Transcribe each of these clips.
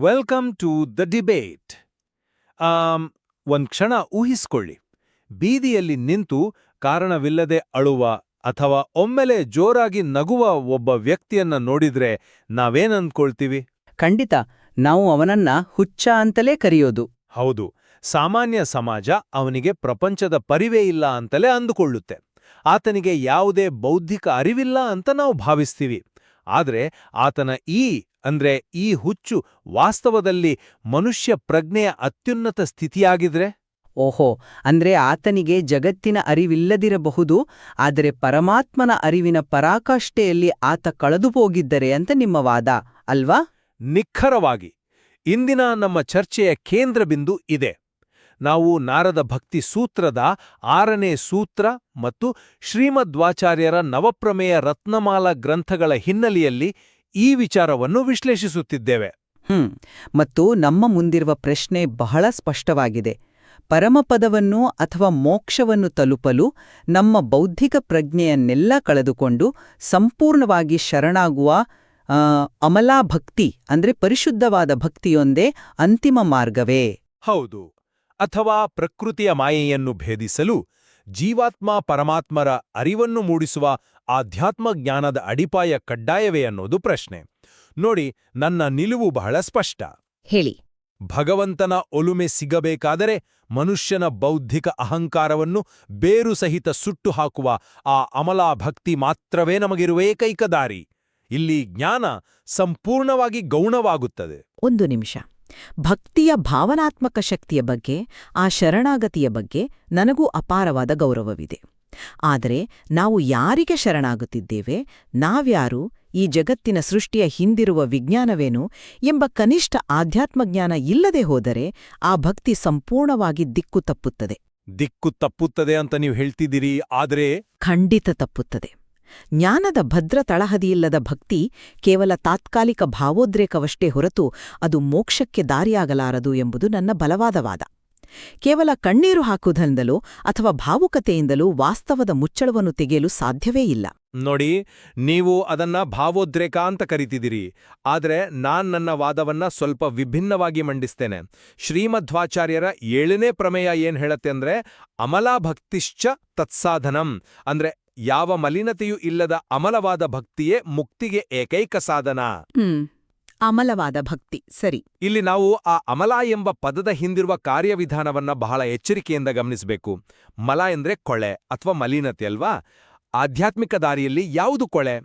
Welcome to the debate. ಒಂದ್ ಕ್ಷಣ ಊಹಿಸ್ಕೊಳ್ಳಿ, ಬೀದಿಯಲ್ಲಿ ನಿಂತು ಕಾರಣವಿಲ್ಲದೆ ಅಳುವ ಅಥವಾ ಒಮ್ಮೆಲೆ ಜೋರಾಗಿ ನಗುವ ಒಬ್ಬ ವ್ಯಕ್ತಿಯನ್ನ ನೋಡಿದ್ರೆ ನಾವೇನಂದ್ಕೊಳ್ತೀವಿ? ಖಂಡಿತ, ನಾವು ಅವನನ್ನ ಹುಚ್ಚ ಅಂತಲೇ ಕರೆಯೋದು. ಹೌದು, ಸಾಮಾನ್ಯ ಸಮಾಜ ಅವನಿಗೆ ಪ್ರಪಂಚದ ಪರಿವೇ ಇಲ್ಲ ಅಂತಲೇ ಅಂದುಕೊಳ್ಳುತ್ತೆ. ಆತನಿಗೆ ಯಾವುದೇ ಬೌದ್ಧಿಕ ಅರಿವಿಲ್ಲ ಅಂತ ನಾವು ಭಾವಿಸ್ತೀವಿ. ಆದ್ರೆ ಆತನ ಈ ಹುಚ್ಚು ವಾಸ್ತವದಲ್ಲಿ ಮನುಷ್ಯ ಪ್ರಜ್ಞೆಯ ಅತ್ಯುನ್ನತ ಸ್ಥಿತಿಯಾಗಿದ್ರೆ? ಓಹೋ, ಅಂದ್ರೆ ಆತನಿಗೆ ಜಗತ್ತಿನ ಅರಿವಿಲ್ಲದಿರಬಹುದು, ಆದರೆ ಪರಮಾತ್ಮನ ಅರಿವಿನ ಪರಾಕಾಷ್ಠೆಯಲ್ಲಿ ಆತ ಕಳೆದುಹೋಗಿದ್ದರೆ ಅಂತ ನಿಮ್ಮ ವಾದ, ಅಲ್ವಾ? ನಿಖರವಾಗಿ. ಇಂದಿನ ನಮ್ಮ ಚರ್ಚೆಯ ಕೇಂದ್ರಬಿಂದು ಇದೆ. ನಾವು ನಾರದ ಭಕ್ತಿ ಸೂತ್ರದ 6ನೇ ಸೂತ್ರ ಮತ್ತು ಶ್ರೀಮಧ್ವಾಚಾರ್ಯರ ನವಪ್ರಮೇಯ ರತ್ನಮಾಲಾ ಗ್ರಂಥಗಳ ಹಿನ್ನೆಲೆಯಲ್ಲಿ ಈ ವಿಚಾರವನ್ನು ವಿಶ್ಲೇಷಿಸುತ್ತಿದ್ದೇವೆ. ಮತ್ತು ನಮ್ಮ ಮುಂದಿರುವ ಪ್ರಶ್ನೆ ಬಹಳ ಸ್ಪಷ್ಟವಾಗಿದೆ. ಪರಮಪದವನ್ನು ಅಥವಾ ಮೋಕ್ಷವನ್ನು ತಲುಪಲು ನಮ್ಮ ಬೌದ್ಧಿಕ ಪ್ರಜ್ಞೆಯನ್ನೆಲ್ಲ ಕಳೆದುಕೊಂಡು ಸಂಪೂರ್ಣವಾಗಿ ಶರಣಾಗುವ ಅಮಲಾಭಕ್ತಿ ಅಂದ್ರೆ ಪರಿಶುದ್ಧವಾದ ಭಕ್ತಿಯೊಂದೇ ಅಂತಿಮ ಮಾರ್ಗವೇ? ಹೌದು. ಅಥವಾ ಪ್ರಕೃತಿಯ ಮಾಯೆಯನ್ನು ಭೇದಿಸಲು ಜೀವಾತ್ಮ ಪರಮಾತ್ಮರ ಅರಿವನ್ನು ಮೂಡಿಸುವ ಆಧ್ಯಾತ್ಮ ಜ್ಞಾನದ ಅಡಿಪಾಯ ಕಡ್ಡಾಯವೇ ಅನ್ನೋದು ಪ್ರಶ್ನೆ. ನೋಡಿ, ನನ್ನ ನಿಲುವು ಬಹಳ ಸ್ಪಷ್ಟ. ಹೇಳಿ. ಭಗವಂತನ ಒಲುಮೆ ಸಿಗಬೇಕಾದರೆ ಮನುಷ್ಯನ ಬೌದ್ಧಿಕ ಅಹಂಕಾರವನ್ನು ಬೇರು ಸಹಿತ ಸುಟ್ಟು ಹಾಕುವ ಆ ಅಮಲಾಭಕ್ತಿ ಮಾತ್ರವೇ ನಮಗಿರುವ ಏಕೈಕ ದಾರಿ. ಇಲ್ಲಿ ಜ್ಞಾನ ಸಂಪೂರ್ಣವಾಗಿ ಗೌಣವಾಗುತ್ತದೆ. ಒಂದು ನಿಮಿಷ. ಭಕ್ತಿಯ ಭಾವನಾತ್ಮಕ ಶಕ್ತಿಯ ಬಗ್ಗೆ, ಆ ಶರಣಾಗತಿಯ ಬಗ್ಗೆ ನನಗೂ ಅಪಾರವಾದ ಗೌರವವಿದೆ. ಆದರೆ ನಾವು ಯಾರಿಗೆ ಶರಣಾಗುತ್ತಿದ್ದೇವೆ, ನಾವ್ಯಾರು, ಈ ಜಗತ್ತಿನ ಸೃಷ್ಟಿಯ ಹಿಂದಿರುವ ವಿಜ್ಞಾನವೇನು ಎಂಬ ಕನಿಷ್ಠ ಆಧ್ಯಾತ್ಮಜ್ಞಾನ ಇಲ್ಲದೆ ಹೋದರೆ ಆ ಭಕ್ತಿ ಸಂಪೂರ್ಣವಾಗಿ ದಿಕ್ಕು ತಪ್ಪುತ್ತದೆ. ದಿಕ್ಕು ತಪ್ಪುತ್ತದೆ ಅಂತ ನೀವು ಹೇಳ್ತಿದ್ದೀರಿ, ಆದರೆ ಖಂಡಿತ ತಪ್ಪುತ್ತದೆ. ಜ್ಞಾನದ ಭದ್ರ ತಳಹದಿಯಿಲ್ಲದ ಭಕ್ತಿ ಕೇವಲ ತಾತ್ಕಾಲಿಕ ಭಾವೋದ್ರೇಕವಷ್ಟೇ ಹೊರತು ಅದು ಮೋಕ್ಷಕ್ಕೆ ದಾರಿಯಾಗಲಾರದು ಎಂಬುದು ನನ್ನ ಬಲವಾದ ವಾದ. ಕೇವಲ ಕಣ್ಣೀರು ಹಾಕುವುದರಿಂದಲೋ ಅಥವಾ ಭಾವುಕತೆಯಿಂದಲೂ ವಾಸ್ತವದ ಮುಚ್ಚಳವನ್ನು ತೆಗೆಯಲು ಸಾಧ್ಯವೇ ಇಲ್ಲ. ನೋಡಿ, ನೀವು ಅದನ್ನ ಭಾವೋದ್ರೇಕ ಅಂತ ಕರಿತಿದ್ದೀರಿ, ಆದರೆ ನನ್ನ ವಾದವನ್ನ ಸ್ವಲ್ಪ ವಿಭಿನ್ನವಾಗಿ ಮಂಡಿಸ್ತೇನೆ. ಶ್ರೀಮಧ್ವಾಚಾರ್ಯರ 7ನೇ ಪ್ರಮೇಯ ಏನ್ ಹೇಳತ್ತೆ ಅಂದ್ರೆ, ಅಮಲಾಭಕ್ತಿಶ್ಚ ತತ್ಸಾಧನಂ. ಅಂದ್ರೆ ಯಾವ ಮಲಿನತೆಯೂ ಇಲ್ಲದ ಅಮಲವಾದ ಭಕ್ತಿಯೇ ಮುಕ್ತಿಗೆ ಏಕೈಕ ಸಾಧನ. ಅಮಲವಾದ ಭಕ್ತಿ, ಸರಿ. ಇಲ್ಲಿ ನಾವು ಆ ಅಮಲ ಎಂಬ ಪದದ ಹಿಂದಿರುವ ಕಾರ್ಯವಿಧಾನವನ್ನ ಬಹಳ ಎಚ್ಚರಿಕೆಯಿಂದ ಗಮನಿಸಬೇಕು. ಮಲ ಎಂದ್ರೆ ಕೊಳೆ ಅಥವಾ ಮಲಿನತೆ ಅಲ್ವಾ? ಆಧ್ಯಾತ್ಮಿಕ ದಾರಿಯಲ್ಲಿ ಯಾವುದು ಕೊಳೆ?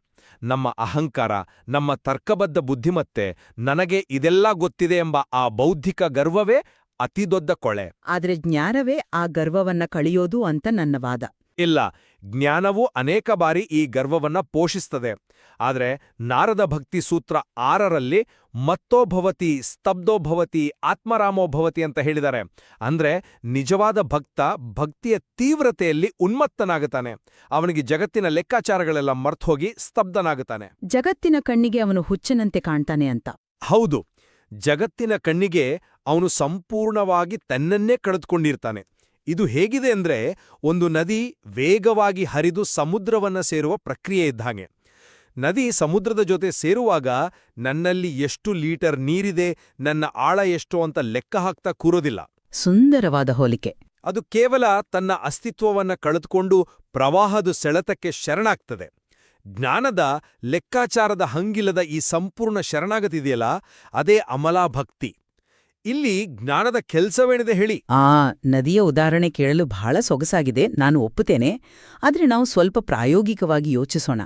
ನಮ್ಮ ಅಹಂಕಾರ, ನಮ್ಮ ತರ್ಕಬದ್ಧ ಬುದ್ಧಿಮತ್ತೆ, ನನಗೆ ಇದೆಲ್ಲ ಗೊತ್ತಿದೆ ಎಂಬ ಆ ಬೌದ್ಧಿಕ ಗರ್ವವೇ ಅತಿದೊಡ್ಡ ಕೊಳೆ. ಆದ್ರೆ ಜ್ಞಾನವೇ ಆ ಗರ್ವವನ್ನ ಕಳೆಯೋದು ಅಂತ ನನ್ನ ವಾದ. ಇಲ್ಲ, ಜ್ಞಾನವು ಅನೇಕ ಬಾರಿ ಈ ಗರ್ವವನ್ನ ಪೋಷಿಸ್ತದೆ. ಆದರೆ ನಾರದ ಭಕ್ತಿ ಸೂತ್ರ 6ರಲ್ಲಿ ಮತ್ತೋಭವತಿ, ಸ್ತಬ್ಧೋಭವತಿ, ಆತ್ಮರಾಮೋಭವತಿ ಅಂತ ಹೇಳಿದ್ದಾರೆ. ಅಂದ್ರೆ ನಿಜವಾದ ಭಕ್ತ ಭಕ್ತಿಯ ತೀವ್ರತೆಯಲ್ಲಿ ಉನ್ಮತ್ತನಾಗುತ್ತಾನೆ. ಅವನಿಗೆ ಜಗತ್ತಿನ ಲೆಕ್ಕಾಚಾರಗಳೆಲ್ಲ ಮರ್ತೋಗಿ ಸ್ತಬ್ಧನಾಗುತ್ತಾನೆ. ಜಗತ್ತಿನ ಕಣ್ಣಿಗೆ ಅವನು ಹುಚ್ಚನಂತೆ ಕಾಣ್ತಾನೆ ಅಂತ. ಹೌದು, ಜಗತ್ತಿನ ಕಣ್ಣಿಗೆ ಅವನು ಸಂಪೂರ್ಣವಾಗಿ ತನ್ನನ್ನೇ ಕಳೆದುಕೊಂಡಿರ್ತಾನೆ. ಇದು ಹೇಗಿದೆ ಅಂದ್ರೆ, ಒಂದು ನದಿ ವೇಗವಾಗಿ ಹರಿದು ಸಮುದ್ರವನ್ನ ಸೇರುವ ಪ್ರಕ್ರಿಯೆ ಇದ್ದಂಗೆ. ನದಿ ಸಮುದ್ರದ ಜೊತೆ ಸೇರುವಾಗ ನನ್ನಲ್ಲಿ ಎಷ್ಟು ಲೀಟರ್ ನೀರಿದೆ, ನನ್ನ ಆಳ ಎಷ್ಟು ಅಂತ ಲೆಕ್ಕ ಹಾಕ್ತಾ ಕೂರೋದಿಲ್ಲ. ಸುಂದರವಾದ ಹೋಲಿಕೆ. ಅದು ಕೇವಲ ತನ್ನ ಅಸ್ತಿತ್ವವನ್ನ ಕಳೆದುಕೊಂಡು ಪ್ರವಾಹದ ಸೆಳೆತಕ್ಕೆ ಶರಣಾಗ್ತದೆ. ಜ್ಞಾನದ ಲೆಕ್ಕಾಚಾರದ ಹಂಗಿಲ್ಲದ ಈ ಸಂಪೂರ್ಣ ಶರಣಾಗತಿದೆಯಲ್ಲ, ಅದೇ ಅಮಲಾಭಕ್ತಿ. ಇಲ್ಲಿ ಜ್ಞಾನದ ಕೆಲ್ಸವೇನಿದೆ ಹೇಳಿ? ನದಿಯ ಉದಾಹರಣೆ ಕೇಳಲು ಬಹಳ ಸೊಗಸಾಗಿದೆ, ನಾನು ಒಪ್ಪುತ್ತೇನೆ. ಆದ್ರೆ ನಾವು ಸ್ವಲ್ಪ ಪ್ರಾಯೋಗಿಕವಾಗಿ ಯೋಚಿಸೋಣ.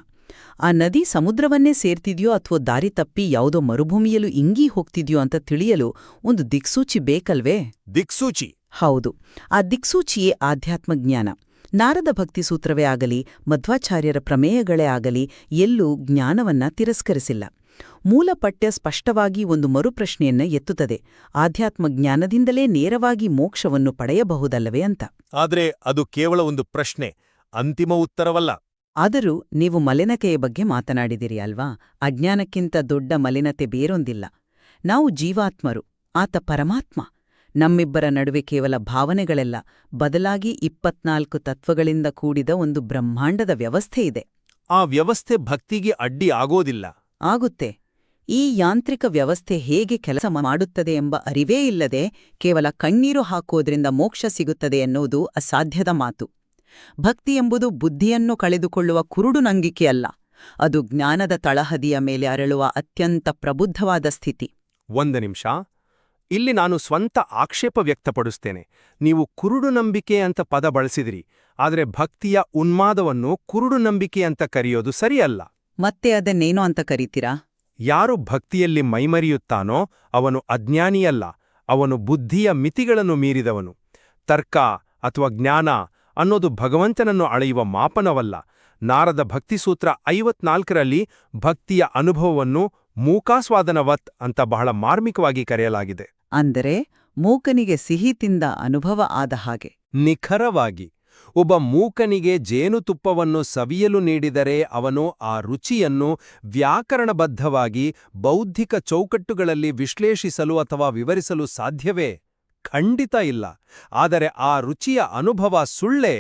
ಆ ನದಿ ಸಮುದ್ರವನ್ನೇ ಸೇರ್ತಿದ್ಯೋ ಅಥವಾ ದಾರಿ ತಪ್ಪಿ ಯಾವುದೋ ಮರುಭೂಮಿಯಲ್ಲೂ ಇಂಗಿ ಹೋಗ್ತಿದ್ಯೋ ಅಂತ ತಿಳಿಯಲು ಒಂದು ದಿಕ್ಸೂಚಿ ಬೇಕಲ್ವೇ? ದಿಕ್ಸೂಚಿ? ಹೌದು, ಆ ದಿಕ್ಸೂಚಿಯೇ ಆಧ್ಯಾತ್ಮಜ್ಞಾನ. ನಾರದ ಭಕ್ತಿ ಸೂತ್ರವೇ ಆಗಲಿ, ಮಧ್ವಾಚಾರ್ಯರ ಪ್ರಮೇಯಗಳೇ ಆಗಲಿ ಎಲ್ಲೂ ಜ್ಞಾನವನ್ನ ತಿರಸ್ಕರಿಸಿಲ್ಲ. ಮೂಲ ಪಠ್ಯ ಸ್ಪಷ್ಟವಾಗಿ ಒಂದು ಮರುಪ್ರಶ್ನೆಯನ್ನ ಎತ್ತುತ್ತದೆ. ಆಧ್ಯಾತ್ಮಜ್ಞಾನದಿಂದಲೇ ನೇರವಾಗಿ ಮೋಕ್ಷವನ್ನು ಪಡೆಯಬಹುದಲ್ಲವೇ ಅಂತ. ಆದ್ರೆ ಅದು ಕೇವಲ ಒಂದು ಪ್ರಶ್ನೆ, ಅಂತಿಮ ಉತ್ತರವಲ್ಲ. ಆದರೂ ನೀವು ಮಲಿನತೆಯ ಬಗ್ಗೆ ಮಾತನಾಡಿದಿರಿ ಅಲ್ವಾ? ಅಜ್ಞಾನಕ್ಕಿಂತ ದೊಡ್ಡ ಮಲಿನತೆ ಬೇರೊಂದಿಲ್ಲ. ನಾವು ಜೀವಾತ್ಮರು, ಆತ ಪರಮಾತ್ಮ. ನಮ್ಮಿಬ್ಬರ ನಡುವೆ ಕೇವಲ ಭಾವನೆಗಳೆಲ್ಲ, ಬದಲಾಗಿ 24 ತತ್ವಗಳಿಂದ ಕೂಡಿದ ಒಂದು ಬ್ರಹ್ಮಾಂಡದ ವ್ಯವಸ್ಥೆ ಇದೆ. ಆ ವ್ಯವಸ್ಥೆ ಭಕ್ತಿಗೆ ಅಡ್ಡಿ ಆಗೋದಿಲ್ಲ. ಆಗುತ್ತೆ. ಈ ಯಾಂತ್ರಿಕ ವ್ಯವಸ್ಥೆ ಹೇಗೆ ಕೆಲಸ ಮಾಡುತ್ತದೆ ಎಂಬ ಅರಿವೇ ಇಲ್ಲದೆ ಕೇವಲ ಕಣ್ಣೀರು ಹಾಕುವುದರಿಂದ ಮೋಕ್ಷ ಸಿಗುತ್ತದೆ ಎನ್ನುವುದು ಅಸಾಧ್ಯದ ಮಾತು. ಭಕ್ತಿ ಎಂಬುದು ಬುದ್ಧಿಯನ್ನು ಕಳೆದುಕೊಳ್ಳುವ ಕುರುಡು ನಂಗಿಕೆಯಲ್ಲ, ಅದು ಜ್ಞಾನದ ತಳಹದಿಯ ಮೇಲೆ ಅರಳುವ ಅತ್ಯಂತ ಪ್ರಬುದ್ಧವಾದ ಸ್ಥಿತಿ. ಒಂದು ನಿಮಿಷ, ಇಲ್ಲಿ ನಾನು ಸ್ವಂತ ಆಕ್ಷೇಪ ವ್ಯಕ್ತಪಡಿಸ್ತೇನೆ. ನೀವು ಕುರುಡು ನಂಬಿಕೆ ಅಂತ ಪದ ಬಳಸಿದಿರಿ, ಆದರೆ ಭಕ್ತಿಯ ಉನ್ಮಾದವನ್ನು ಕುರುಡು ನಂಬಿಕೆ ಅಂತ ಕರೆಯೋದು ಸರಿಯಲ್ಲ. ಮತ್ತೆ ಅದನ್ನೇನೋ ಅಂತ ಕರೀತೀರಾ? ಯಾರು ಭಕ್ತಿಯಲ್ಲಿ ಮೈಮರಿಯುತ್ತಾನೋ ಅವನು ಅಜ್ಞಾನಿಯಲ್ಲ, ಅವನು ಬುದ್ಧಿಯ ಮಿತಿಗಳನ್ನು ಮೀರಿದವನು. ತರ್ಕ ಅಥವಾ ಜ್ಞಾನ ಅನ್ನೋದು ಭಗವಂತನನ್ನು ಅಳೆಯುವ ಮಾಪನವಲ್ಲ. ನಾರದ ಭಕ್ತಿಸೂತ್ರ 54ರಲ್ಲಿ ಭಕ್ತಿಯ ಅನುಭವವನ್ನು ಮೂಕಾಸ್ವಾದನವತ್ ಅಂತ ಬಹಳ ಮಾರ್ಮಿಕವಾಗಿ ಕರೆಯಲಾಗಿದೆ. ಅಂದರೆ ಮೂಕನಿಗೆ ಸಿಹಿ ತಿಂದ ಅನುಭವ ಆದ ಹಾಗೆ. ನಿಖರವಾಗಿ. ಒಬ್ಬ ಮೂಕನಿಗೆ ಜೇನುತುಪ್ಪವನ್ನು ಸವಿಯಲು ನೀಡಿದರೆ ಅವನು ಆ ರುಚಿಯನ್ನು ವ್ಯಾಕರಣಬದ್ಧವಾಗಿ ಬೌದ್ಧಿಕ ಚೌಕಟ್ಟುಗಳಲ್ಲಿ ವಿಶ್ಲೇಷಿಸಲು ಅಥವಾ ವಿವರಿಸಲು ಸಾಧ್ಯವೇ? ಖಂಡಿತ ಇಲ್ಲ. ಆದರೆ ಆ ರುಚಿಯ ಅನುಭವ ಸುಳ್ಳೇ?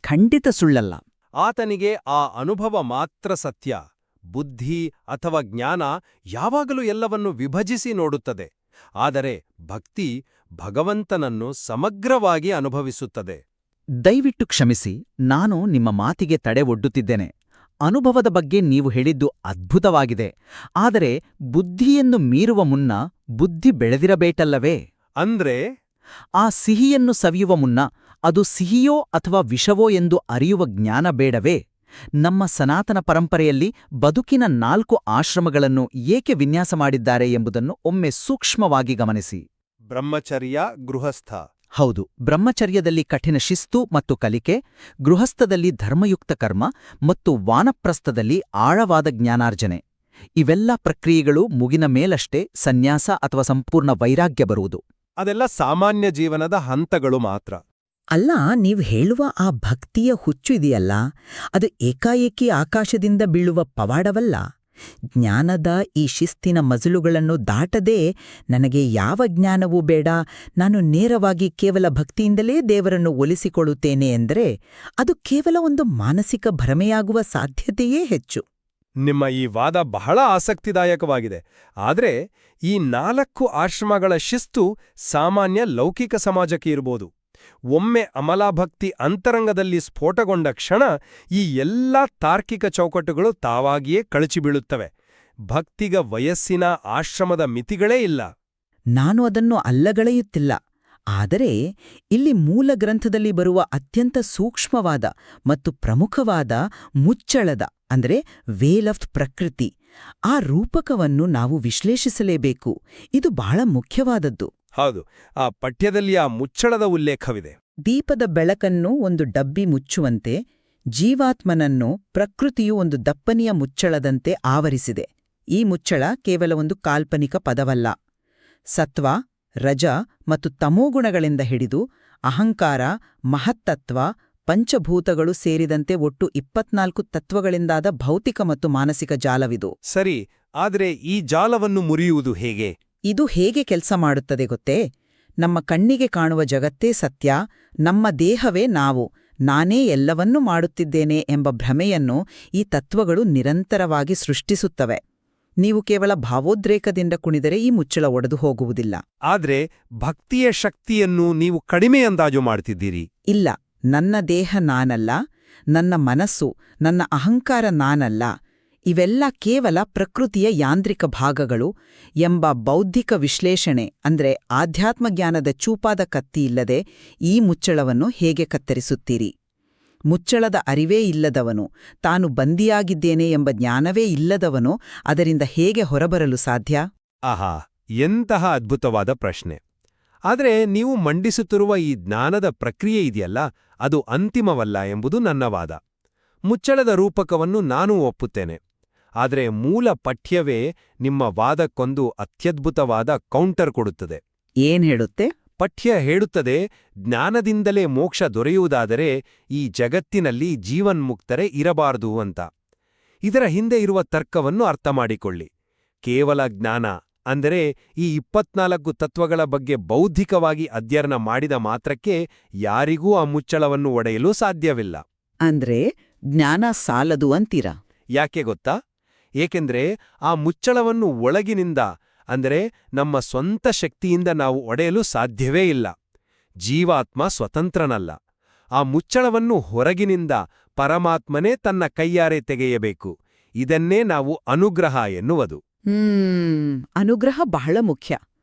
ಖಂಡಿತ ಸುಳ್ಳಲ್ಲ. ಆತನಿಗೆ ಆ ಅನುಭವ ಮಾತ್ರ ಸತ್ಯ. ಬುದ್ಧಿ ಅಥವಾ ಜ್ಞಾನ ಯಾವಾಗಲೂ ಎಲ್ಲವನ್ನು ವಿಭಜಿಸಿ ನೋಡುತ್ತದೆ. ಆದರೆ ಭಕ್ತಿ ಭಗವಂತನನ್ನು ಸಮಗ್ರವಾಗಿ ಅನುಭವಿಸುತ್ತದೆ. ದಯವಿಟ್ಟು ಕ್ಷಮಿಸಿ, ನಾನು ನಿಮ್ಮ ಮಾತಿಗೆ ತಡೆ ಒಡ್ಡುತ್ತಿದ್ದೇನೆ. ಅನುಭವದ ಬಗ್ಗೆ ನೀವು ಹೇಳಿದ್ದು ಅದ್ಭುತವಾಗಿದೆ. ಆದರೆ ಬುದ್ಧಿಯನ್ನು ಮೀರುವ ಮುನ್ನ ಬುದ್ಧಿ ಬೆಳೆದಿರಬೇಕಲ್ಲವೇ? ಅಂದ್ರೆ ಆ ಸಿಹಿಯನ್ನು ಸವಿಯುವ ಮುನ್ನ ಅದು ಸಿಹಿಯೋ ಅಥವಾ ವಿಷವೋ ಎಂದು ಅರಿಯುವ ಜ್ಞಾನ ಬೇಡವೇ? ನಮ್ಮ ಸನಾತನ ಪರಂಪರೆಯಲ್ಲಿ ಬದುಕಿನ 4 ಆಶ್ರಮಗಳನ್ನು ಏಕೆ ವಿನ್ಯಾಸ ಮಾಡಿದ್ದಾರೆ ಎಂಬುದನ್ನು ಒಮ್ಮೆ ಸೂಕ್ಷ್ಮವಾಗಿ ಗಮನಿಸಿ. ಬ್ರಹ್ಮಚರ್ಯ, ಗೃಹಸ್ಥ. ಹೌದು, ಬ್ರಹ್ಮಚರ್ಯದಲ್ಲಿ ಕಠಿಣ ಶಿಸ್ತು ಮತ್ತು ಕಲಿಕೆ, ಗೃಹಸ್ಥದಲ್ಲಿ ಧರ್ಮಯುಕ್ತ ಕರ್ಮ ಮತ್ತು ವಾನಪ್ರಸ್ಥದಲ್ಲಿ ಆಳವಾದ ಜ್ಞಾನಾರ್ಜನೆ. ಇವೆಲ್ಲ ಪ್ರಕ್ರಿಯೆಗಳು ಮುಗಿನ ಮೇಲಷ್ಟೇ ಸನ್ಯಾಸ ಅಥವಾ ಸಂಪೂರ್ಣ ವೈರಾಗ್ಯ ಬರುವುದು. ಅದೆಲ್ಲ ಸಾಮಾನ್ಯ ಜೀವನದ ಹಂತಗಳು ಮಾತ್ರ. ಅಲ್ಲ, ನೀವು ಹೇಳುವ ಆ ಭಕ್ತಿಯ ಹುಚ್ಚು ಇದೆಯಲ್ಲ, ಅದು ಏಕಾಏಕಿ ಆಕಾಶದಿಂದ ಬೀಳುವ ಪವಾಡವಲ್ಲ. ಜ್ಞಾನದ ಈ ಶಿಸ್ತಿನ ಮಜಲುಗಳನ್ನು ದಾಟದೇ ನನಗೆ ಯಾವ ಜ್ಞಾನವೂ ಬೇಡ, ನಾನು ನೇರವಾಗಿ ಕೇವಲ ಭಕ್ತಿಯಿಂದಲೇ ದೇವರನ್ನು ಒಲಿಸಿಕೊಳ್ಳುತ್ತೇನೆ ಎಂದರೆ ಅದು ಕೇವಲ ಒಂದು ಮಾನಸಿಕ ಭ್ರಮೆಯಾಗುವ ಸಾಧ್ಯತೆಯೇ ಹೆಚ್ಚು. ನಿಮ್ಮ ಈ ವಾದ ಬಹಳ ಆಸಕ್ತಿದಾಯಕವಾಗಿದೆ. ಆದರೆ ಈ 4 ಆಶ್ರಮಗಳ ಶಿಸ್ತು ಸಾಮಾನ್ಯ ಲೌಕಿಕ ಸಮಾಜಕ್ಕೆ ಇರಬಹುದು. ಒಮ್ಮೆ ಅಮಲಾಭಕ್ತಿ ಅಂತರಂಗದಲ್ಲಿ ಸ್ಫೋಟಗೊಂಡ ಕ್ಷಣ ಈ ಎಲ್ಲಾ ತಾರ್ಕಿಕ ಚೌಕಟ್ಟುಗಳು ತಾವಾಗಿಯೇ ಕಳಚಿಬೀಳುತ್ತವೆ. ಭಕ್ತಿಗ ವಯಸ್ಸಿನ, ಆಶ್ರಮದ ಮಿತಿಗಳೇ ಇಲ್ಲ. ನಾನು ಅದನ್ನು ಅಲ್ಲಗಳೆಯುತ್ತಿಲ್ಲ. ಆದರೆ ಇಲ್ಲಿ ಮೂಲ ಗ್ರಂಥದಲ್ಲಿ ಬರುವ ಅತ್ಯಂತ ಸೂಕ್ಷ್ಮವಾದ ಮತ್ತು ಪ್ರಮುಖವಾದ ಮುಚ್ಚಳದ ಅಂದರೆ ವೇಲ್ ಆಫ್ ಪ್ರಕೃತಿ, ಆ ರೂಪಕವನ್ನು ನಾವು ವಿಶ್ಲೇಷಿಸಲೇಬೇಕು. ಇದು ಬಹಳ ಮುಖ್ಯವಾದದ್ದು. ಹೌದು, ಆ ಪಠ್ಯದಲ್ಲಿ ಆ ಮುಚ್ಚಳದ ಉಲ್ಲೇಖವಿದೆ. ದೀಪದ ಬೆಳಕನ್ನು ಒಂದು ಡಬ್ಬಿ ಮುಚ್ಚುವಂತೆ ಜೀವಾತ್ಮನನ್ನು ಪ್ರಕೃತಿಯು ಒಂದು ದಪ್ಪನೆಯ ಮುಚ್ಚಳದಂತೆ ಆವರಿಸಿದೆ. ಈ ಮುಚ್ಚಳ ಕೇವಲ ಒಂದು ಕಾಲ್ಪನಿಕ ಪದವಲ್ಲ. ಸತ್ವ, ರಜ ಮತ್ತು ತಮೋಗುಣಗಳಿಂದ ಹಿಡಿದು ಅಹಂಕಾರ, ಮಹತ್ತತ್ವ, ಪಂಚಭೂತಗಳು ಸೇರಿದಂತೆ ಒಟ್ಟು 24 ತತ್ವಗಳಿಂದಾದ ಭೌತಿಕ ಮತ್ತು ಮಾನಸಿಕ ಜಾಲವಿದು. ಸರಿ, ಆದರೆ ಈ ಜಾಲವನ್ನು ಮುರಿಯುವುದು ಹೇಗೆ? ಇದು ಹೇಗೆ ಕೆಲಸ ಮಾಡುತ್ತದೆ ಗೊತ್ತೇ? ನಮ್ಮ ಕಣ್ಣಿಗೆ ಕಾಣುವ ಜಗತ್ತೇ ಸತ್ಯ, ನಮ್ಮ ದೇಹವೇ ನಾವು, ನಾನೇ ಎಲ್ಲವನ್ನೂ ಮಾಡುತ್ತಿದ್ದೇನೆ ಎಂಬ ಭ್ರಮೆಯನ್ನು ಈ ತತ್ವಗಳು ನಿರಂತರವಾಗಿ ಸೃಷ್ಟಿಸುತ್ತವೆ. ನೀವು ಕೇವಲ ಭಾವೋದ್ರೇಕದಿಂದ ಕುಣಿದರೆ ಈ ಮುಚ್ಚಳ ಒಡೆದು ಹೋಗುವುದಿಲ್ಲ. ಆದ್ರೆ ಭಕ್ತಿಯ ಶಕ್ತಿಯನ್ನು ನೀವು ಕಡಿಮೆ ಅಂದಾಜು ಮಾಡ್ತಿದ್ದೀರಿ. ಇಲ್ಲ, ನನ್ನ ದೇಹ ನಾನಲ್ಲ, ನನ್ನ ಮನಸ್ಸು, ನನ್ನ ಅಹಂಕಾರ ನಾನಲ್ಲ, ಇವೆಲ್ಲ ಕೇವಲ ಪ್ರಕೃತಿಯ ಯಾಂತ್ರಿಕ ಭಾಗಗಳು ಎಂಬ ಬೌದ್ಧಿಕ ವಿಶ್ಲೇಷಣೆ ಅಂದ್ರೆ ಆಧ್ಯಾತ್ಮಜ್ಞಾನದ ಚೂಪಾದ ಕತ್ತಿಯಿಲ್ಲದೆ ಈ ಮುಚ್ಚಳವನ್ನು ಹೇಗೆ ಕತ್ತರಿಸುತ್ತೀರಿ? ಮುಚ್ಚಳದ ಅರಿವೇ ಇಲ್ಲದವನು, ತಾನು ಬಂದಿಯಾಗಿದ್ದೇನೆ ಎಂಬ ಜ್ಞಾನವೇ ಇಲ್ಲದವನು ಅದರಿಂದ ಹೇಗೆ ಹೊರಬರಲು ಸಾಧ್ಯ? ಆಹಾ, ಎಂತಹ ಅದ್ಭುತವಾದ ಪ್ರಶ್ನೆ. ಆದರೆ ನೀವು ಮಂಡಿಸುತ್ತಿರುವ ಈ ಜ್ಞಾನದ ಪ್ರಕ್ರಿಯೆ ಇದೆಯಲ್ಲ, ಅದು ಅಂತಿಮವಲ್ಲ ಎಂಬುದು ನನ್ನ ವಾದ. ಮುಚ್ಚಳದ ರೂಪಕವನ್ನು ನಾನೂ ಒಪ್ಪುತ್ತೇನೆ. ಆದರೆ ಮೂಲ ಪಠ್ಯವೇ ನಿಮ್ಮ ವಾದಕ್ಕೊಂದು ಅತ್ಯದ್ಭುತವಾದ ಕೌಂಟರ್ ಕೊಡುತ್ತದೆ. ಏನ್ ಹೇಳುತ್ತೆ? ಪಠ್ಯ ಹೇಳುತ್ತದೆ, ಜ್ಞಾನದಿಂದಲೇ ಮೋಕ್ಷ ದೊರೆಯುವುದಾದರೆ ಈ ಜಗತ್ತಿನಲ್ಲಿ ಜೀವನ್ಮುಕ್ತರೇ ಇರಬಾರದು ಅಂತ. ಇದರ ಹಿಂದೆ ಇರುವ ತರ್ಕವನ್ನು ಅರ್ಥಮಾಡಿಕೊಳ್ಳಿ. ಕೇವಲ ಜ್ಞಾನ ಅಂದರೆ ಈ 24 ತತ್ವಗಳ ಬಗ್ಗೆ ಬೌದ್ಧಿಕವಾಗಿ ಅಧ್ಯಯನ ಮಾಡಿದ ಮಾತ್ರಕ್ಕೆ ಯಾರಿಗೂ ಆ ಮುಚ್ಚಳವನ್ನು ಒಡೆಯಲು ಸಾಧ್ಯವಿಲ್ಲ. ಅಂದ್ರೆ ಜ್ಞಾನ ಸಾಲದು ಅಂತೀರಾ? ಯಾಕೆ ಗೊತ್ತಾ? ಏಕೆಂದ್ರೆ ಆ ಮುಚ್ಚಳವನ್ನು ಒಳಗಿನಿಂದ ಅಂದರೆ ನಮ್ಮ ಸ್ವಂತ ಶಕ್ತಿಯಿಂದ ನಾವು ಒಡೆಯಲು ಸಾಧ್ಯವೇ ಇಲ್ಲ. ಜೀವಾತ್ಮ ಸ್ವತಂತ್ರನಲ್ಲ. ಆ ಮುಚ್ಚಳವನ್ನು ಹೊರಗಿನಿಂದ ಪರಮಾತ್ಮನೇ ತನ್ನ ಕೈಯಾರೆ ತೆಗೆಯಬೇಕು. ಇದನ್ನೇ ನಾವು ಅನುಗ್ರಹ ಎನ್ನುವುದು. ಅನುಗ್ರಹ ಬಹಳ ಮುಖ್ಯ.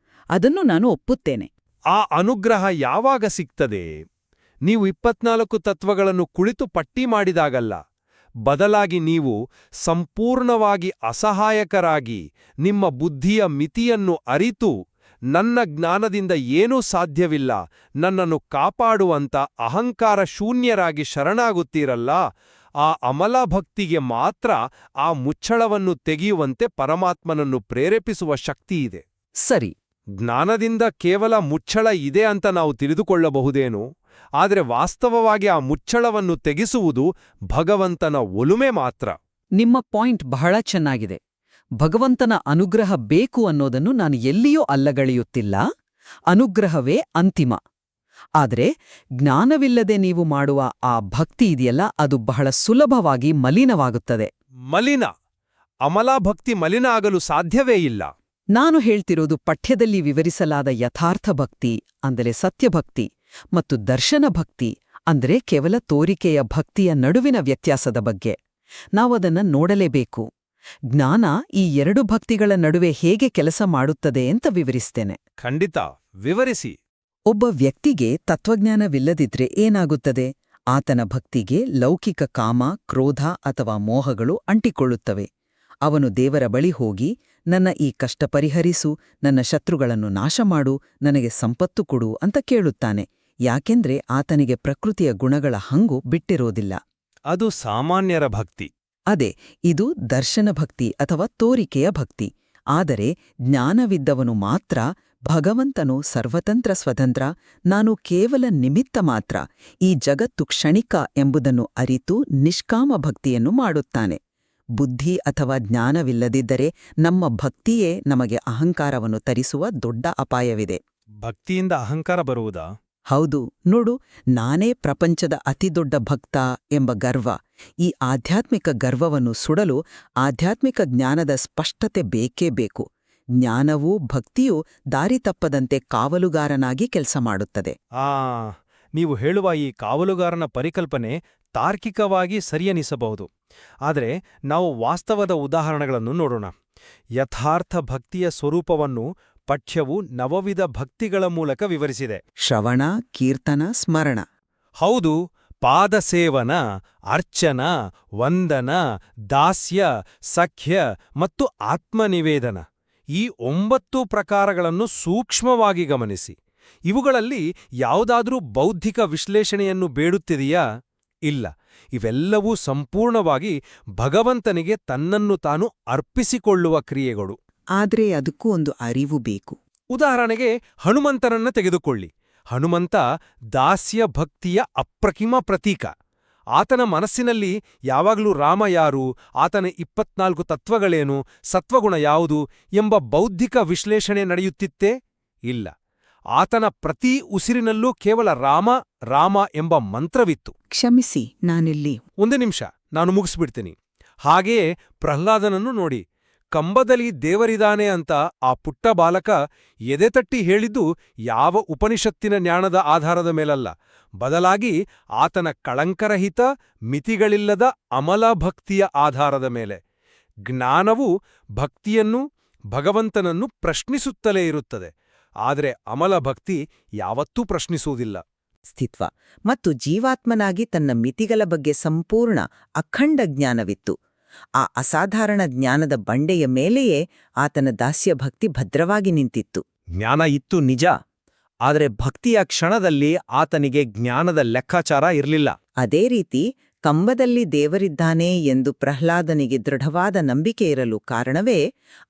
ಅದನ್ನು ನಾನು ಒಪ್ಪುತ್ತೇನೆ. ಆ ಅನುಗ್ರಹ ಯಾವಾಗ ಸಿಗ್ತದೆ? ನೀವು 24 ತತ್ವಗಳನ್ನು ಕುಳಿತು ಪಟ್ಟಿ ಮಾಡಿದಾಗಲ್ಲ. ಬದಲಾಗಿ ನೀವು ಸಂಪೂರ್ಣವಾಗಿ ಅಸಹಾಯಕರಾಗಿ ನಿಮ್ಮ ಬುದ್ಧಿಯ ಮಿತಿಯನ್ನು ಅರಿತು ನನ್ನ ಜ್ಞಾನದಿಂದ ಏನೂ ಸಾಧ್ಯವಿಲ್ಲ, ನನ್ನನ್ನು ಕಾಪಾಡುವಂತ ಅಹಂಕಾರ ಶೂನ್ಯರಾಗಿ ಶರಣಾಗುತ್ತೀರಲ್ಲ, ಆ ಅಮಲಭಕ್ತಿಗೆ ಮಾತ್ರ ಆ ಮುಚ್ಚಳವನ್ನು ತೆಗೆಯುವಂತೆ ಪರಮಾತ್ಮನನ್ನು ಪ್ರೇರೇಪಿಸುವ ಶಕ್ತಿಯಿದೆ. ಸರಿ. ಜ್ಞಾನದಿಂದ ಕೇವಲ ಮುಚ್ಚಳ ಇದೆ ಅಂತ ನಾವು ತಿಳಿದುಕೊಳ್ಳಬಹುದೇನು? ಆದರೆ ವಾಸ್ತವವಾಗಿ ಆ ಮುಚ್ಚಳವನ್ನು ತೆಗೆಸುವುದು ಭಗವಂತನ ಒಲುಮೆ ಮಾತ್ರ. ನಿಮ್ಮ ಪಾಯಿಂಟ್ ಬಹಳ ಚೆನ್ನಾಗಿದೆ. ಭಗವಂತನ ಅನುಗ್ರಹ ಬೇಕು ಅನ್ನೋದನ್ನು ನಾನು ಎಲ್ಲಿಯೂ ಅಲ್ಲಗಳೆಯುತ್ತಿಲ್ಲ. ಅನುಗ್ರಹವೇ ಅಂತಿಮ. ಆದರೆ ಜ್ಞಾನವಿಲ್ಲದೆ ನೀವು ಮಾಡುವ ಆ ಭಕ್ತಿ ಇದೆಯಲ್ಲ, ಅದು ಬಹಳ ಸುಲಭವಾಗಿ ಮಲಿನವಾಗುತ್ತದೆ. ಮಲಿನ? ಅಮಲಾಭಕ್ತಿ ಮಲಿನ ಆಗಲು ಸಾಧ್ಯವೇ ಇಲ್ಲ. ನಾನು ಹೇಳ್ತಿರೋದು ಪಠ್ಯದಲ್ಲಿ ವಿವರಿಸಲಾದ ಯಥಾರ್ಥ ಭಕ್ತಿ ಅಂದರೆ ಸತ್ಯಭಕ್ತಿ ಮತ್ತು ದರ್ಶನ ಭಕ್ತಿ ಅಂದರೆ ಕೇವಲ ತೋರಿಕೆಯ ಭಕ್ತಿಯ ನಡುವಿನ ವ್ಯತ್ಯಾಸದ ಬಗ್ಗೆ. ನಾವದನ್ನ ನೋಡಲೇಬೇಕು. ಜ್ಞಾನ ಈ ಎರಡು ಭಕ್ತಿಗಳ ನಡುವೆ ಹೇಗೆ ಕೆಲಸ ಮಾಡುತ್ತದೆ ಅಂತ ವಿವರಿಸ್ತೇನೆ. ಖಂಡಿತ, ವಿವರಿಸಿ. ಒಬ್ಬ ವ್ಯಕ್ತಿಗೆ ತತ್ವಜ್ಞಾನವಿಲ್ಲದಿದ್ರೆ ಏನಾಗುತ್ತದೆ? ಆತನ ಭಕ್ತಿಗೆ ಲೌಕಿಕ ಕಾಮ, ಕ್ರೋಧ ಅಥವಾ ಮೋಹಗಳು ಅಂಟಿಕೊಳ್ಳುತ್ತವೆ. ಅವನು ದೇವರ ಬಳಿ ಹೋಗಿ, ನನ್ನ ಈ ಕಷ್ಟ ಪರಿಹರಿಸು, ನನ್ನ ಶತ್ರುಗಳನ್ನು ನಾಶ ಮಾಡು, ನನಗೆ ಸಂಪತ್ತು ಕೊಡು ಅಂತ ಕೇಳುತ್ತಾನೆ. ಯಾಕೆಂದ್ರೆ ಆತನಿಗೆ ಪ್ರಕೃತಿಯ ಗುಣಗಳ ಹಂಗು ಬಿಟ್ಟಿರೋದಿಲ್ಲ. ಅದು ಸಾಮಾನ್ಯರ ಭಕ್ತಿ. ಅದೇ, ಇದು ದರ್ಶನ ಭಕ್ತಿ ಅಥವಾ ತೋರಿಕೆಯ ಭಕ್ತಿ. ಆದರೆ ಜ್ಞಾನವಿದ್ದವನು ಮಾತ್ರ ಭಗವಂತನು ಸರ್ವತಂತ್ರ ಸ್ವತಂತ್ರ, ನಾನು ಕೇವಲ ನಿಮಿತ್ತ ಮಾತ್ರ, ಈ ಜಗತ್ತು ಕ್ಷಣಿಕ ಎಂಬುದನ್ನು ಅರಿತು ನಿಷ್ಕಾಮ ಭಕ್ತಿಯನ್ನು ಮಾಡುತ್ತಾನೆ. ಬುದ್ಧಿ ಅಥವಾ ಜ್ಞಾನವಿಲ್ಲದಿದ್ದರೆ ನಮ್ಮ ಭಕ್ತಿಯೇ ನಮಗೆ ಅಹಂಕಾರವನ್ನು ತರಿಸುವ ದೊಡ್ಡ ಅಪಾಯವಿದೆ. ಭಕ್ತಿಯಿಂದ ಅಹಂಕಾರ ಬರುವುದಾ? ಹೌದು. ನೋಡು, ನಾನೇ ಪ್ರಪಂಚದ ಅತಿದೊಡ್ಡ ಭಕ್ತ ಎಂಬ ಗರ್ವ. ಈ ಆಧ್ಯಾತ್ಮಿಕ ಗರ್ವವನ್ನು ಸುಡಲು ಆಧ್ಯಾತ್ಮಿಕ ಜ್ಞಾನದ ಸ್ಪಷ್ಟತೆ ಬೇಕೇ ಬೇಕು. ಜ್ಞಾನವೂ ಭಕ್ತಿಯೂ ದಾರಿ ತಪ್ಪದಂತೆ ಕಾವಲುಗಾರನಾಗಿ ಕೆಲಸ ಮಾಡುತ್ತದೆ. ನೀವು ಹೇಳುವ ಈ ಕಾವಲುಗಾರನ ಪರಿಕಲ್ಪನೆ ತಾರ್ಕಿಕವಾಗಿ ಸರಿಯನಿಸಬಹುದು. ಆದರೆ ನಾವು ವಾಸ್ತವದ ಉದಾಹರಣೆಗಳನ್ನು ನೋಡೋಣ. ಯಥಾರ್ಥ ಭಕ್ತಿಯ ಸ್ವರೂಪವನ್ನು ಪಠ್ಯವು ನವವಿಧ ಭಕ್ತಿಗಳ ಮೂಲಕ ವಿವರಿಸಿದೆ. ಶ್ರವಣ, ಕೀರ್ತನ, ಸ್ಮರಣ. ಹೌದು. ಪಾದಸೇವನ, ಅರ್ಚನ, ವಂದನ, ದಾಸ್ಯ, ಸಖ್ಯ ಮತ್ತು ಆತ್ಮನಿವೇದನ, ಈ 9 ಪ್ರಕಾರಗಳನ್ನು ಸೂಕ್ಷ್ಮವಾಗಿ ಗಮನಿಸಿ. ಇವುಗಳಲ್ಲಿ ಯಾವುದಾದ್ರೂ ಬೌದ್ಧಿಕ ವಿಶ್ಲೇಷಣೆಯನ್ನು ಬೇಡುತ್ತಿದೆಯಾ? ಇಲ್ಲ. ಇವೆಲ್ಲವೂ ಸಂಪೂರ್ಣವಾಗಿ ಭಗವಂತನಿಗೆ ತನ್ನನ್ನು ತಾನು ಅರ್ಪಿಸಿಕೊಳ್ಳುವ ಕ್ರಿಯೆಗಳು. ಆದ್ರೆ ಅದಕ್ಕೂ ಒಂದು ಅರಿವು ಬೇಕು. ಉದಾಹರಣೆಗೆ ಹನುಮಂತನನ್ನ ತೆಗೆದುಕೊಳ್ಳಿ. ಹನುಮಂತ ದಾಸ್ಯ ಭಕ್ತಿಯ ಅಪ್ರತಿಮ ಪ್ರತೀಕ. ಆತನ ಮನಸ್ಸಿನಲ್ಲಿ ಯಾವಾಗಲೂ ರಾಮ ಯಾರು, ಆತನ 24 ತತ್ವಗಳೇನು, ಸತ್ವಗುಣ ಯಾವುದು ಎಂಬ ಬೌದ್ಧಿಕ ವಿಶ್ಲೇಷಣೆ ನಡೆಯುತ್ತಿತ್ತೇ? ಇಲ್ಲ. ಆತನ ಪ್ರತಿ ಉಸಿರಿನಲ್ಲೂ ಕೇವಲ ರಾಮ ರಾಮ ಎಂಬ ಮಂತ್ರವಿತ್ತು. ಕ್ಷಮಿಸಿ, ನಾನಿಲ್ಲಿ ಒಂದು ನಿಮಿಷ, ನಾನು ಮುಗಿಸ್ಬಿಡ್ತೀನಿ. ಹಾಗೆಯೇ ಪ್ರಹ್ಲಾದನನ್ನು ನೋಡಿ. ಕಂಬದಲ್ಲಿ ದೇವರಿದಾನೆ ಅಂತ ಆ ಪುಟ್ಟ ಬಾಲಕ ಎದೆತಟ್ಟಿ ಹೇಳಿದ್ದು ಯಾವ ಉಪನಿಷತ್ತಿನ ಜ್ಞಾನದ ಆಧಾರದ ಮೇಲಲ್ಲ, ಬದಲಾಗಿ ಆತನ ಕಳಂಕರಹಿತ, ಮಿತಿಗಳಿಲ್ಲದ ಅಮಲ ಭಕ್ತಿಯ ಆಧಾರದ ಮೇಲೆ. ಜ್ಞಾನವು ಭಕ್ತಿಯನ್ನು, ಭಗವಂತನನ್ನು ಪ್ರಶ್ನಿಸುತ್ತಲೇ ಇರುತ್ತದೆ. ಆದರೆ ಅಮಲ ಭಕ್ತಿ ಯಾವತ್ತೂ ಪ್ರಶ್ನಿಸುವುದಿಲ್ಲ. ಸ್ಥಿತ್ವ ಮತ್ತು ಜೀವಾತ್ಮನಾಗಿ ತನ್ನ ಮಿತಿಗಳ ಬಗ್ಗೆ ಸಂಪೂರ್ಣ ಅಖಂಡ ಜ್ಞಾನವಿತ್ತು. ಆ ಅಸಾಧಾರಣ ಜ್ಞಾನದ ಬಂಡೆಯ ಮೇಲೆಯೇ ಆತನ ದಾಸ್ಯಭಕ್ತಿ ಭದ್ರವಾಗಿ ನಿಂತಿತ್ತು. ಜ್ಞಾನ ಇತ್ತು ನಿಜ, ಆದರೆ ಭಕ್ತಿಯ ಕ್ಷಣದಲ್ಲಿ ಆತನಿಗೆ ಜ್ಞಾನದ ಲೆಕ್ಕಾಚಾರ ಇರಲಿಲ್ಲ. ಅದೇ ರೀತಿ ಕಂಬದಲ್ಲಿ ದೇವರಿದ್ದಾನೆ ಎಂದು ಪ್ರಹ್ಲಾದನಿಗೆ ದೃಢವಾದ ನಂಬಿಕೆ ಇರಲು ಕಾರಣವೇ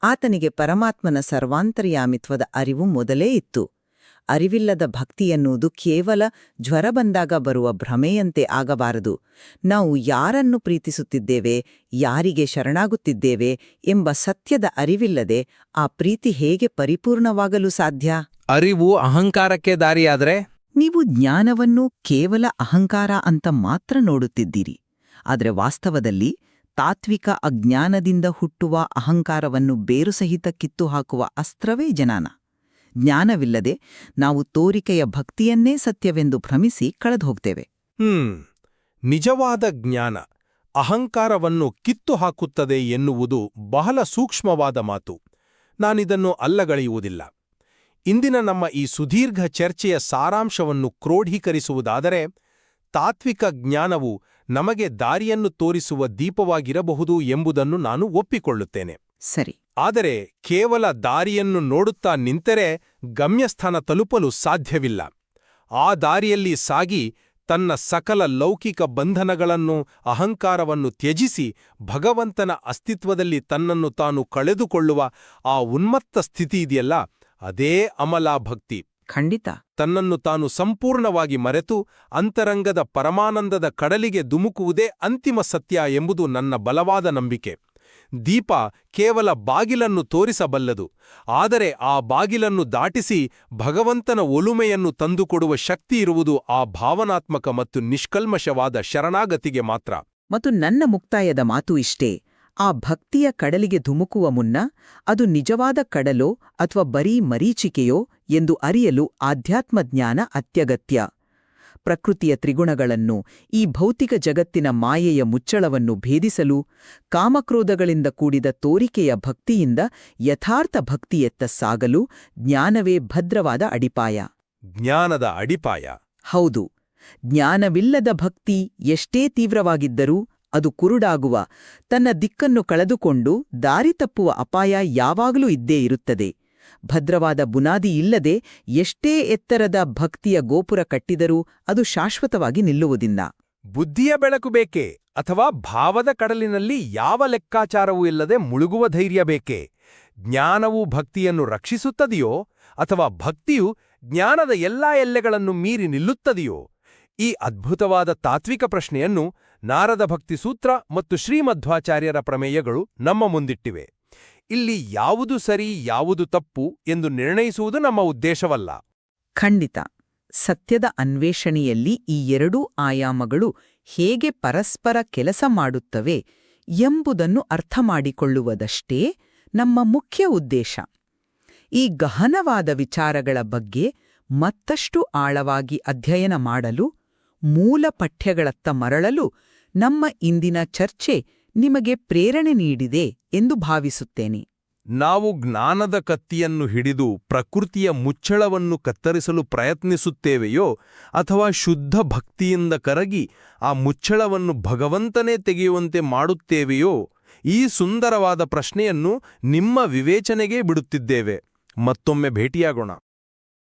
ಆತನಿಗೆ ಪರಮಾತ್ಮನ ಸರ್ವಾಂತರ್ಯಾಮಿತ್ವದ ಅರಿವು ಮೊದಲೇ ಇತ್ತು. ಅರಿವಿಲ್ಲದ ಭಕ್ತಿಯೆನ್ನುವುದು ಕೇವಲ ಜ್ವರ ಬಂದಾಗ ಬರುವ ಭ್ರಮೆಯಂತೆ ಆಗಬಾರದು. ನಾವು ಯಾರನ್ನು ಪ್ರೀತಿಸುತ್ತಿದ್ದೇವೆ, ಯಾರಿಗೆ ಶರಣಾಗುತ್ತಿದ್ದೇವೆ ಎಂಬ ಸತ್ಯದ ಅರಿವಿಲ್ಲದೆ ಆ ಪ್ರೀತಿ ಹೇಗೆ ಪರಿಪೂರ್ಣವಾಗಲು ಸಾಧ್ಯ? ಅರಿವು ಅಹಂಕಾರಕ್ಕೆ ದಾರಿಯಾದರೆ? ನೀವು ಜ್ಞಾನವನ್ನು ಕೇವಲ ಅಹಂಕಾರ ಅಂತ ಮಾತ್ರ ನೋಡುತ್ತಿದ್ದೀರಿ. ಆದರೆ ವಾಸ್ತವದಲ್ಲಿ ತಾತ್ವಿಕ ಅಜ್ಞಾನದಿಂದ ಹುಟ್ಟುವ ಅಹಂಕಾರವನ್ನು ಬೇರುಸಹಿತ ಕಿತ್ತುಹಾಕುವ ಅಸ್ತ್ರವೇ ಜ್ಞಾನ. ಜ್ಞಾನವಿಲ್ಲದೆ ನಾವು ತೋರಿಕೆಯ ಭಕ್ತಿಯನ್ನೇ ಸತ್ಯವೆಂದು ಭ್ರಮಿಸಿ ಕಳೆದುಹೋಗ್ತೇವೆ. ನಿಜವಾದ ಜ್ಞಾನ ಅಹಂಕಾರವನ್ನು ಕಿತ್ತು ಹಾಕುತ್ತದೆ ಎನ್ನುವುದು ಬಹಳ ಸೂಕ್ಷ್ಮವಾದ ಮಾತು. ನಾನಿದನ್ನು ಅಲ್ಲಗಳೆಯುವುದಿಲ್ಲ. ಇಂದಿನ ನಮ್ಮ ಈ ಸುದೀರ್ಘ ಚರ್ಚೆಯ ಸಾರಾಂಶವನ್ನು ಕ್ರೋಢೀಕರಿಸುವುದಾದರೆ, ತಾತ್ವಿಕ ಜ್ಞಾನವು ನಮಗೆ ದಾರಿಯನ್ನು ತೋರಿಸುವ ದೀಪವಾಗಿರಬಹುದು ಎಂಬುದನ್ನು ನಾನು ಒಪ್ಪಿಕೊಳ್ಳುತ್ತೇನೆ. ಸರಿ. ಆದರೆ ಕೇವಲ ದಾರಿಯನ್ನು ನೋಡುತ್ತಾ ನಿಂತರೆ ಗಮ್ಯಸ್ಥಾನ ತಲುಪಲು ಸಾಧ್ಯವಿಲ್ಲ. ಆ ದಾರಿಯಲ್ಲಿ ಸಾಗಿ ತನ್ನ ಸಕಲ ಲೌಕಿಕ ಬಂಧನಗಳನ್ನು, ಅಹಂಕಾರವನ್ನು ತ್ಯಜಿಸಿ ಭಗವಂತನ ಅಸ್ತಿತ್ವದಲ್ಲಿ ತನ್ನನ್ನು ತಾನು ಕಳೆದುಕೊಳ್ಳುವ ಆ ಉನ್ಮತ್ತ ಸ್ಥಿತಿಯಿದೆಯಲ್ಲ, ಅದೇ ಅಮಲಾ ಭಕ್ತಿ. ಖಂಡಿತ. ತನ್ನನ್ನು ತಾನು ಸಂಪೂರ್ಣವಾಗಿ ಮರೆತು ಅಂತರಂಗದ ಪರಮಾನಂದದ ಕಡಲಿಗೆ ಧುಮುಕುವುದೇ ಅಂತಿಮ ಸತ್ಯ ಎಂಬುದು ನನ್ನ ಬಲವಾದ ನಂಬಿಕೆ. ದೀಪ ಕೇವಲ ಬಾಗಿಲನ್ನು ತೋರಿಸಬಲ್ಲದು, ಆದರೆ ಆ ಬಾಗಿಲನ್ನು ದಾಟಿಸಿ ಭಗವಂತನ ಒಲುಮೆಯನ್ನು ತಂದುಕೊಡುವ ಶಕ್ತಿಯಿರುವುದು ಆ ಭಾವನಾತ್ಮಕ ಮತ್ತು ನಿಷ್ಕಲ್ಮಶವಾದ ಶರಣಾಗತಿಗೆ ಮಾತ್ರ. ಮತ್ತು ನನ್ನ ಮುಕ್ತಾಯದ ಮಾತು ಇಷ್ಟೇ: ಆ ಭಕ್ತಿಯ ಕಡಲಿಗೆ ಧುಮುಕುವ ಮುನ್ನ ಅದು ನಿಜವಾದ ಕಡಲೋ ಅಥವಾ ಬರೀ ಮರೀಚಿಕೆಯೋ ಎಂದು ಅರಿಯಲು ಆಧ್ಯಾತ್ಮಜ್ಞಾನ ಅತ್ಯಗತ್ಯ. ಪ್ರಕೃತಿಯ ತ್ರಿಗುಣಗಳನ್ನು, ಈ ಭೌತಿಕ ಜಗತ್ತಿನ ಮಾಯೆಯ ಮುಚ್ಚಳವನ್ನು ಭೇದಿಸಲು, ಕಾಮಕ್ರೋಧಗಳಿಂದ ಕೂಡಿದ ತೋರಿಕೆಯ ಭಕ್ತಿಯಿಂದ ಯಥಾರ್ಥ ಭಕ್ತಿಯತ್ತ ಸಾಗಲು ಜ್ಞಾನವೇ ಭದ್ರವಾದ ಅಡಿಪಾಯ. ಜ್ಞಾನದ ಅಡಿಪಾಯ. ಹೌದು. ಜ್ಞಾನವಿಲ್ಲದ ಭಕ್ತಿ ಎಷ್ಟೇ ತೀವ್ರವಾಗಿದ್ದರೂ ಅದು ಕುರುಡಾಗುವ, ತನ್ನ ದಿಕ್ಕನ್ನು ಕಳೆದುಕೊಂಡು ದಾರಿ ತಪ್ಪುವ ಅಪಾಯ ಯಾವಾಗಲೂ ಇದ್ದೇ ಇರುತ್ತದೆ. ಭದ್ರವಾದ ಬುನಾದಿ ಇಲ್ಲದೆ ಎಷ್ಟೇ ಎತ್ತರದ ಭಕ್ತಿಯ ಗೋಪುರ ಕಟ್ಟಿದರೂ ಅದು ಶಾಶ್ವತವಾಗಿ ನಿಲ್ಲುವುದಿಲ್ಲ. ಬುದ್ಧಿಯ ಬೆಳಕು ಬೇಕೇ, ಅಥವಾ ಭಾವದ ಕಡಲಿನಲ್ಲಿ ಯಾವ ಲೆಕ್ಕಾಚಾರವೂ ಇಲ್ಲದೆ ಮುಳುಗುವ ಧೈರ್ಯ ಬೇಕೇ? ಜ್ಞಾನವು ಭಕ್ತಿಯನ್ನು ರಕ್ಷಿಸುತ್ತದೆಯೋ, ಅಥವಾ ಭಕ್ತಿಯು ಜ್ಞಾನದ ಎಲ್ಲಾ ಎಲ್ಲೆಗಳನ್ನು ಮೀರಿ ನಿಲ್ಲುತ್ತದೆಯೋ? ಈ ಅದ್ಭುತವಾದ ತಾತ್ವಿಕ ಪ್ರಶ್ನೆಯನ್ನು ನಾರದ ಭಕ್ತಿ ಸೂತ್ರ ಮತ್ತು ಶ್ರೀಮಧ್ವಾಚಾರ್ಯರ ಪ್ರಮೇಯಗಳು ನಮ್ಮ ಮುಂದಿಟ್ಟಿವೆ. ಇಲ್ಲಿ ಯಾವುದು ಸರಿ ಯಾವುದು ತಪ್ಪು ಎಂದು ನಿರ್ಣಯಿಸುವುದು ನಮ್ಮ ಉದ್ದೇಶವಲ್ಲ. ಖಂಡಿತ. ಸತ್ಯದ ಅನ್ವೇಷಣೆಯಲ್ಲಿ ಈ ಎರಡೂ ಆಯಾಮಗಳು ಹೇಗೆ ಪರಸ್ಪರ ಕೆಲಸ ಮಾಡುತ್ತವೆ ಎಂಬುದನ್ನು ಅರ್ಥಮಾಡಿಕೊಳ್ಳುವುದಷ್ಟೇ ನಮ್ಮ ಮುಖ್ಯ ಉದ್ದೇಶ. ಈ ಗಹನವಾದ ವಿಚಾರಗಳ ಬಗ್ಗೆ ಮತ್ತಷ್ಟು ಆಳವಾಗಿ ಅಧ್ಯಯನ ಮಾಡಲು, ಮೂಲ ಪಠ್ಯಗಳತ್ತ ಮರಳಲು ನಮ್ಮ ಇಂದಿನ ಚರ್ಚೆ ನಿಮಗೆ ಪ್ರೇರಣೆ ನೀಡಿದೆ ಎಂದು ಭಾವಿಸುತ್ತೇನೆ. ನಾವು ಜ್ಞಾನದ ಕತ್ತಿಯನ್ನು ಹಿಡಿದು ಪ್ರಕೃತಿಯ ಮುಚ್ಚಳವನ್ನು ಕತ್ತರಿಸಲು ಪ್ರಯತ್ನಿಸುತ್ತೇವೆಯೋ, ಅಥವಾ ಶುದ್ಧ ಭಕ್ತಿಯಿಂದ ಕರಗಿ ಆ ಮುಚ್ಚಳವನ್ನು ಭಗವಂತನೇ ತೆಗೆಯುವಂತೆ ಮಾಡುತ್ತೇವೆಯೋ, ಈ ಸುಂದರವಾದ ಪ್ರಶ್ನೆಯನ್ನು ನಿಮ್ಮ ವಿವೇಚನೆಗೇ ಬಿಡುತ್ತಿದ್ದೇವೆ. ಮತ್ತೊಮ್ಮೆ ಭೇಟಿಯಾಗೋಣ.